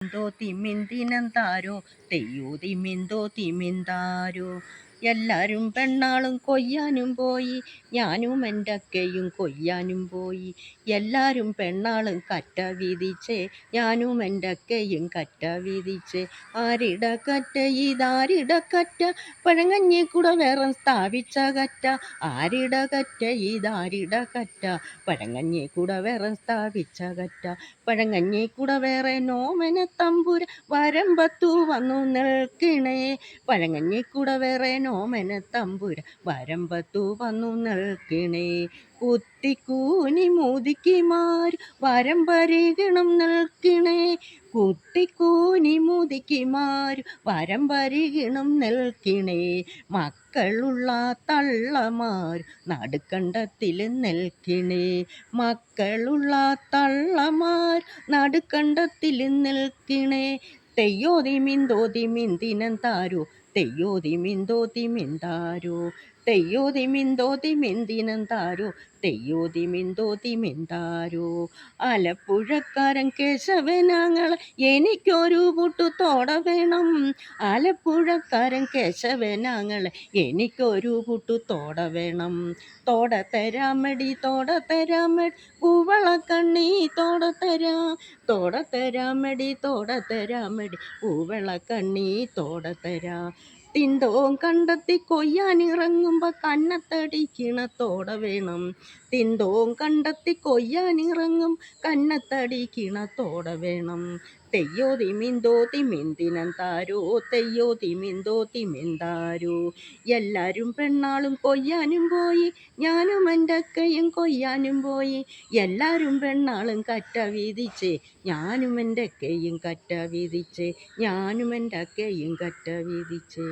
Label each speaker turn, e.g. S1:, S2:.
S1: തിമിന്തോ തിമിന്തിനന്താരോ തെയ്യോ തിമിന്തോ തിമിന്താരോ. എല്ലാരും പെണ്ണാളും കൊയ്യാനും പോയി, ഞാനും എൻ്റെ അക്കയും കൊയ്യാനും പോയി. എല്ലാരും പെണ്ണാളും കറ്റ വീതിച്ചേ, ഞാനും എൻ്റെ അക്കയും കറ്റ വീതിച്ചേ. ആരിടക്കറ്റ ഇതാരിടക്കറ്റ, പഴങ്ങഞ്ഞിക്കുട വേറെ സ്ഥാപിച്ച കറ്റ. ആരിടക്കറ്റ ഇതാരിടക്കറ്റ, പഴങ്ങഞ്ഞിക്കുട വേറെ സ്ഥാപിച്ച കറ്റ. പഴങ്ങഞ്ഞിക്കുട വേറെ നോമന തമ്പുര വരമ്പത്തു വന്നു നിൽക്കണേ. പഴങ്ങഞ്ഞിക്കുട വേറെ നോമന തമ്പുര വരമ്പത്തു വന്നു നിൽക്കണേ. കുത്തിക്കൂനി മുതുക്കിമാർ വരമ്പരികിണം നിൽക്കണേ. കുത്തിക്കൂനി മുതുക്കിമാർ വരമ്പരികിണം നിൽക്കണേ. മക്കളുള്ള തള്ളമാർ നടുക്കണ്ടത്തിൽ നിൽക്കണേ. മക്കളുള്ള തള്ളമാർ നടുക്കണ്ടത്തിൽ നിൽക്കണേ. തെയ്യോ തിമിന്തോ തിമിന്തിനന്താരോ തെയ്യോ തിമിന്തോ തിമിന്താരോ. തെയ്യോ തിമിന്തോ തിമിന്തിനന്താരോ തെയ്യോ തിമിന്തോ തിമിന്താരോ. ആലപ്പുഴക്കാരൻ കേശവനാങ്ങളെ എനിക്കൊരു പുട്ടുതോട വേണം. ആലപ്പുഴക്കാരൻ കേശവനാങ്ങളെ എനിക്കൊരു പുട്ടുതോട വേണം. തോട തരാമടി തോട തരാമടി പൂവളക്കണ്ണി തോട തരാം. തോട തരാമടി തോട തരാമടി പൂവളക്കണ്ണി തോട തരാം. തിന്തോം കണ്ടെത്തി കൊയ്യാനിറങ്ങുമ്പോൾ കന്നത്തടിക്കണ തോട വേണം. തിന്തോം കണ്ടെത്തി കൊയ്യാനിറങ്ങും കന്നത്തടിക്കണ തോട വേണം. തെയ്യോ തിമിന്തോ തിമിന്തിനന്താരോ തെയ്യോ തിമിന്തോ തിമിന്താരോ. എല്ലാരും പെണ്ണാളും കൊയ്യാനും പോയി, ഞാനും എൻ്റെ അക്കയും കൊയ്യാനും പോയി. എല്ലാരും പെണ്ണാളും കറ്റ വീതിച്ചേ, ഞാനും എൻ്റെ അക്കയും കറ്റ വീതിച്ചേ. ഞാനും എൻ്റെ അക്കയും കറ്റ വീതിച്ചേ.